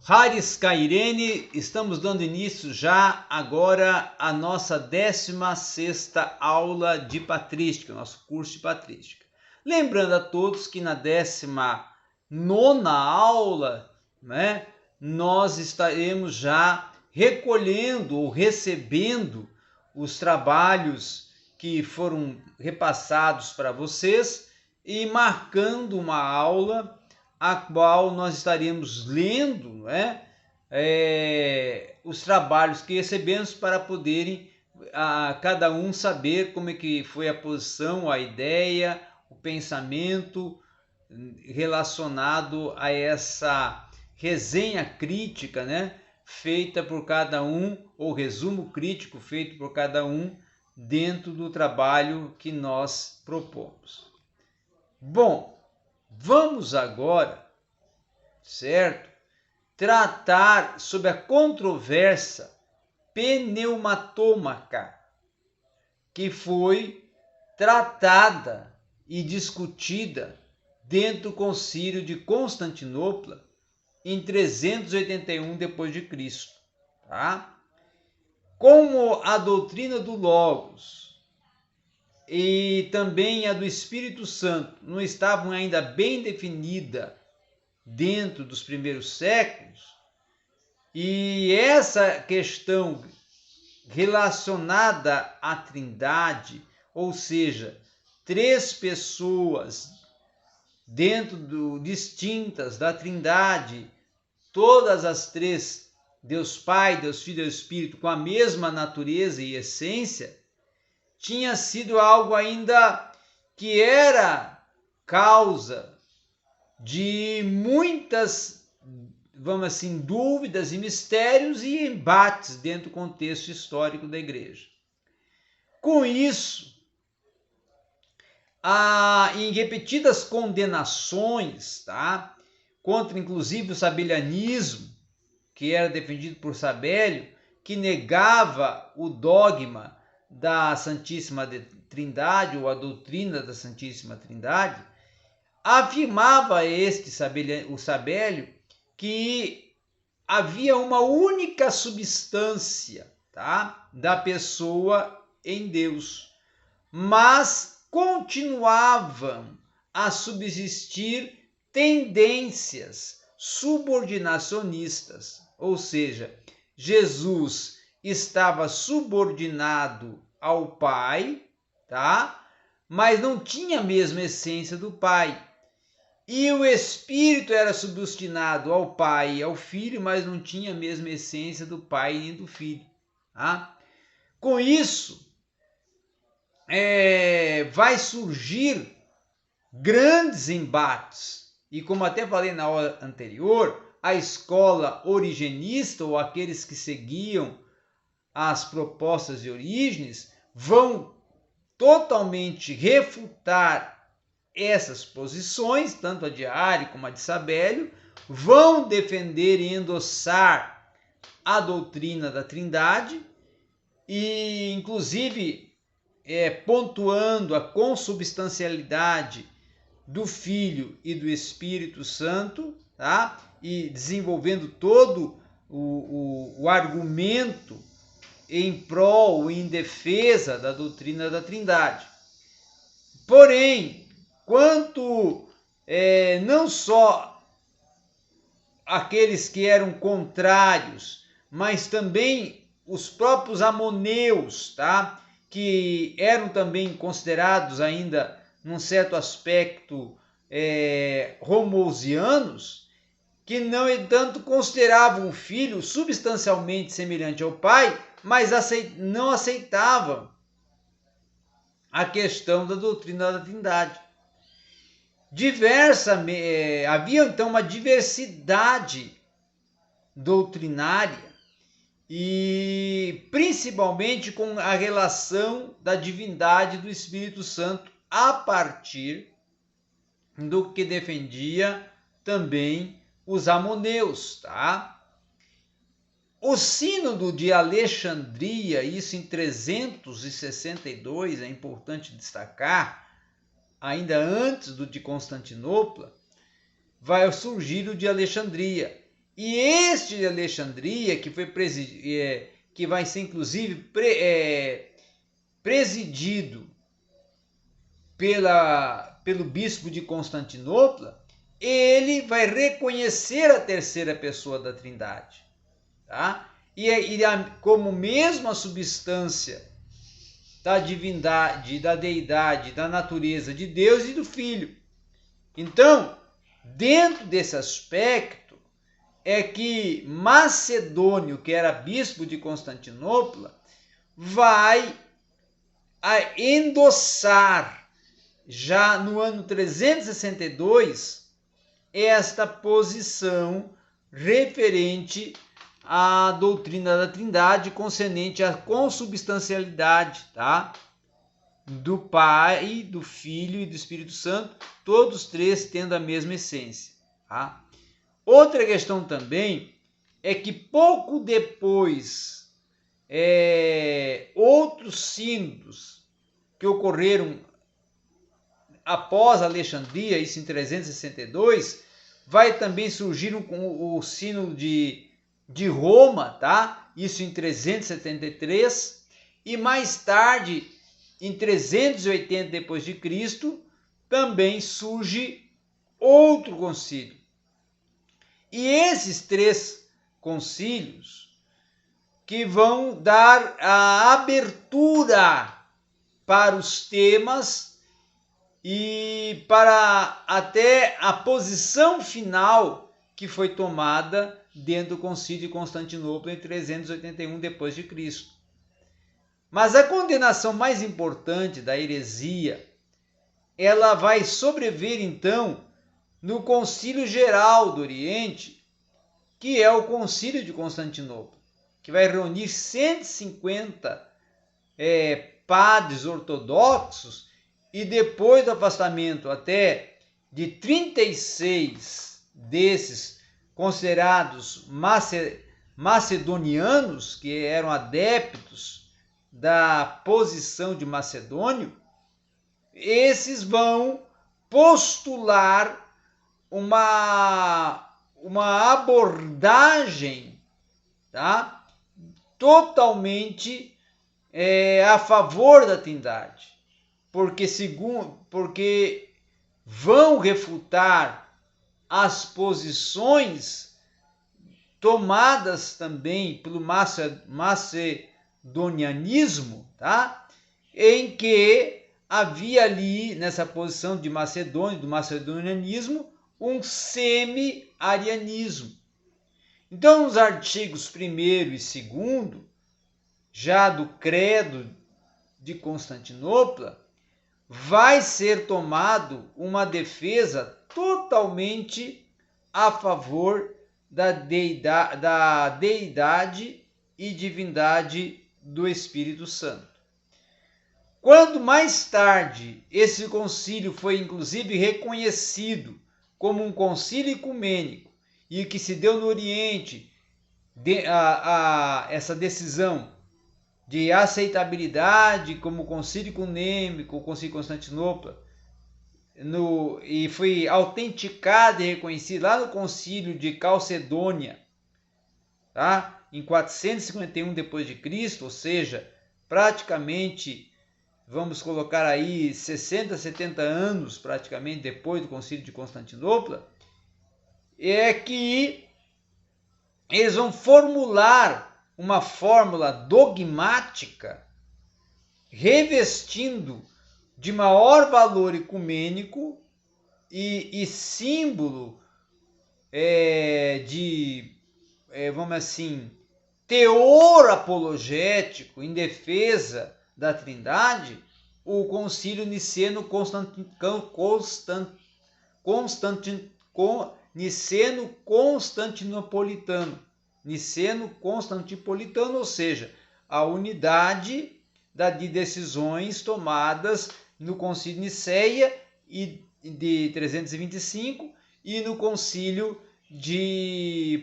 Haris Cairene, estamos dando início já agora à nossa 16ª aula de patrística, nosso curso de patrística. Lembrando a todos que na 19ª aula, nós estaremos já recolhendo ou recebendo os trabalhos que foram repassados para vocês e marcando uma aula a qual nós estaremos lendo os trabalhos que recebemos para poderem cada um saber como é que foi a posição, a ideia, o pensamento relacionado a essa resenha crítica, feita por cada um, ou resumo crítico feito por cada um dentro do trabalho que nós propomos. Bom, vamos agora, certo, tratar sobre a controvérsia pneumatômaca, que foi tratada e discutida dentro do Concílio de Constantinopla em 381 d.C., tá? Como a doutrina do Logos e também a do Espírito Santo não estavam ainda bem definida dentro dos primeiros séculos, e essa questão relacionada à Trindade, ou seja, três pessoas distintas da Trindade, todas as três, Deus Pai, Deus Filho e Deus Espírito, com a mesma natureza e essência, tinha sido algo ainda que era causa de muitas, vamos assim, dúvidas e mistérios e embates dentro do contexto histórico da igreja. Com isso, em repetidas condenações, contra inclusive o sabelianismo, que era defendido por Sabélio, que negava o dogma da Santíssima Trindade, ou a doutrina da Santíssima Trindade, afirmava o Sabélio que havia uma única substância, da pessoa em Deus, mas continuavam a subsistir tendências subordinacionistas, ou seja, Jesus estava subordinado ao Pai, mas não tinha a mesma essência do Pai. E o Espírito era subordinado ao Pai e ao Filho, mas não tinha a mesma essência do Pai e do Filho. Com isso, vai surgir grandes embates. E como até falei na aula anterior, a escola origenista, ou aqueles que seguiam as propostas de Orígenes, vão totalmente refutar essas posições, tanto a de Ari como a de Sabélio, vão defender e endossar a doutrina da Trindade e, inclusive, pontuando a consubstancialidade do Filho e do Espírito Santo, e desenvolvendo todo o argumento em prol e em defesa da doutrina da Trindade. Porém, quanto não só aqueles que eram contrários, mas também os próprios amoneus, que eram também considerados ainda, num certo aspecto, homoousianos, que, no entanto, consideravam o Filho substancialmente semelhante ao Pai, mas não aceitavam a questão da doutrina da Trindade. Havia então uma diversidade doutrinária, e principalmente com a relação da divindade do Espírito Santo, a partir do que defendia também os amoneus, O Sínodo de Alexandria, isso em 362, é importante destacar, ainda antes do de Constantinopla, vai surgir o de Alexandria. E este de Alexandria, que vai ser inclusive presidido pelo bispo de Constantinopla, ele vai reconhecer a terceira pessoa da Trindade, tá? E como mesma substância da divindade, da deidade, da natureza de Deus e do Filho. Então, dentro desse aspecto, é que Macedônio, que era bispo de Constantinopla, vai endossar, já no ano 362, esta posição referente à doutrina da Trindade, concernente à consubstancialidade, tá? Do Pai, do Filho e do Espírito Santo, todos três tendo a mesma essência, tá? Outra questão também é que pouco depois, outros sínodos que ocorreram após Alexandria, isso em 362, vai também surgir o sínodo de Roma, tá? Isso em 373, e mais tarde, em 380 depois de Cristo, também surge outro concílio. E esses três concílios que vão dar a abertura para os temas e para até a posição final que foi tomada dentro do concílio de Constantinopla em 381 depois de Cristo. Mas a condenação mais importante da heresia, ela vai sobreviver então no Concílio Geral do Oriente, que é o Concílio de Constantinopla, que vai reunir 150 padres ortodoxos, e depois do afastamento até de 36 desses considerados macedonianos, que eram adeptos da posição de Macedônio, esses vão postular uma abordagem, tá? Totalmente a favor da Trindade, porque vão refutar as posições tomadas também pelo macedonianismo, tá? Em que havia ali, nessa posição de Macedônia, do macedonianismo, um semi-arianismo. Então, nos artigos 1º e 2º, já do Credo de Constantinopla, vai ser tomado uma defesa totalmente a favor da deidade e divindade do Espírito Santo. Quando mais tarde esse concílio foi inclusive reconhecido como um concílio ecumênico e que se deu no Oriente essa decisão de aceitabilidade como concílio ecumênico, o concílio de Constantinopla, e foi autenticado e reconhecido lá no concílio de Calcedônia, tá? Em 451 depois de Cristo, ou seja, praticamente vamos colocar aí 60, 70 anos praticamente depois do concílio de Constantinopla, é que eles vão formular uma fórmula dogmática revestindo de maior valor ecumênico e símbolo vamos assim, teor apologético em defesa da Trindade, o concílio niceno-constantinopolitano, ou seja, a unidade de decisões tomadas no concílio de Nicéia de 325 e no concílio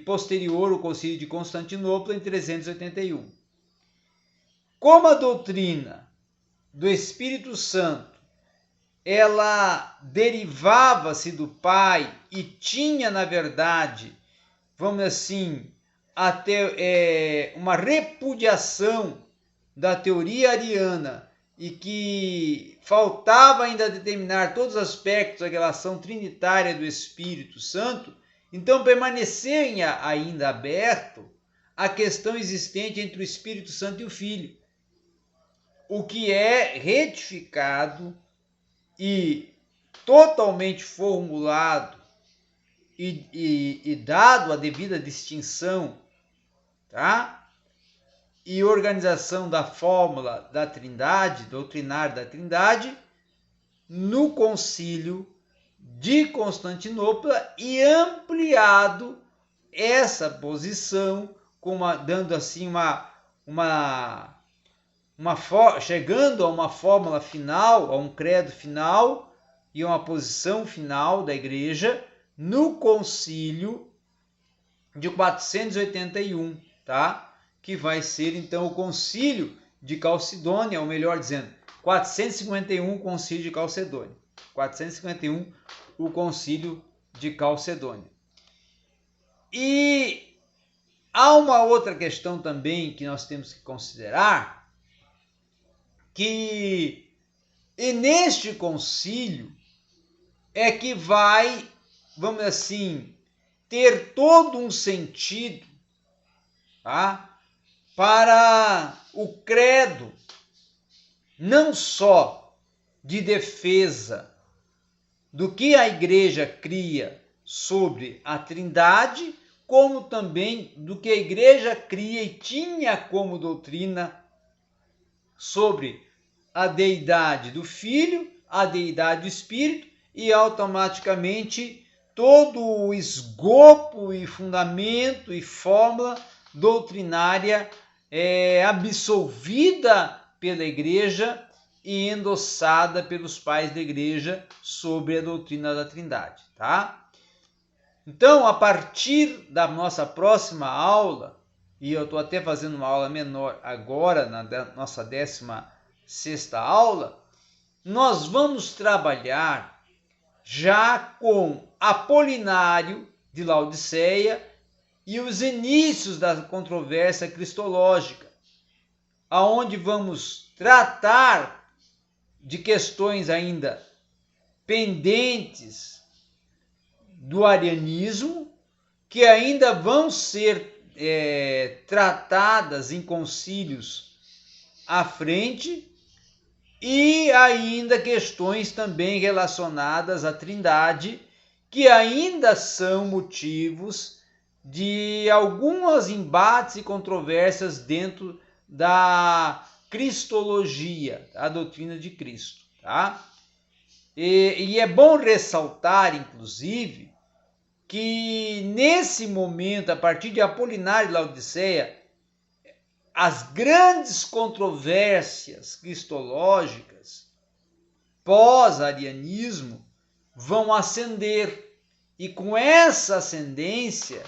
posterior, o concílio de Constantinopla, em 381. Como a doutrina do Espírito Santo ela derivava-se do Pai e tinha, na verdade, vamos assim, até uma repudiação da teoria ariana e que faltava ainda determinar todos os aspectos da relação trinitária do Espírito Santo, então permanecia ainda aberto a questão existente entre o Espírito Santo e o Filho, o que é retificado e totalmente formulado e dado a devida distinção, tá? E organização da fórmula da Trindade, doutrinária da Trindade, no Concílio de Constantinopla, e ampliado essa posição, dando assim chegando a uma fórmula final, a um credo final e uma posição final da Igreja no Concílio de 481, tá? Que vai ser então o Concílio de Calcedônia, ou melhor dizendo, 451, o Concílio de Calcedônia. 451, o Concílio de Calcedônia. E há uma outra questão também que nós temos que considerar, que neste concílio é que vai, vamos assim, ter todo um sentido, tá? Para o credo, não só de defesa do que a Igreja cria sobre a Trindade, como também do que a Igreja cria e tinha como doutrina sobre a deidade do Filho, a deidade do Espírito, e automaticamente todo o escopo e fundamento e fórmula doutrinária absolvida pela Igreja e endossada pelos pais da Igreja sobre a doutrina da Trindade, tá? Então, a partir da nossa próxima aula, e eu estou até fazendo uma aula menor agora, na nossa 16ª aula, nós vamos trabalhar já com Apolinário de Laodiceia e os inícios da controvérsia cristológica, aonde vamos tratar de questões ainda pendentes do arianismo, que ainda vão ser tratadas em concílios à frente, e ainda questões também relacionadas à Trindade, que ainda são motivos de alguns embates e controvérsias dentro da cristologia, a doutrina de Cristo, tá? E é bom ressaltar, inclusive, que nesse momento, a partir de Apolinário de Laodiceia, as grandes controvérsias cristológicas pós-arianismo vão ascender, e com essa ascendência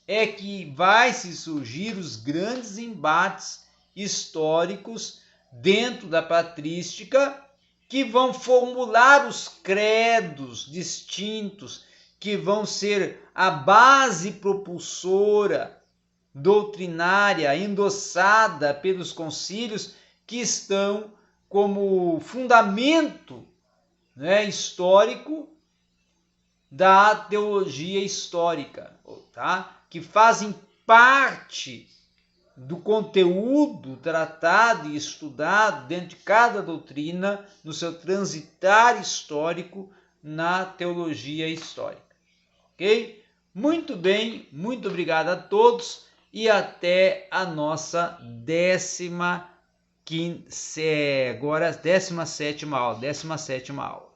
é que vai se surgir os grandes embates históricos dentro da patrística, que vão formular os credos distintos, que vão ser a base propulsora doutrinária endossada pelos concílios, que estão como fundamento, histórico da teologia histórica, tá? Que fazem parte do conteúdo tratado e estudado dentro de cada doutrina no seu transitar histórico na teologia histórica. Ok? Muito bem, muito obrigado a todos e até a nossa 17ª aula.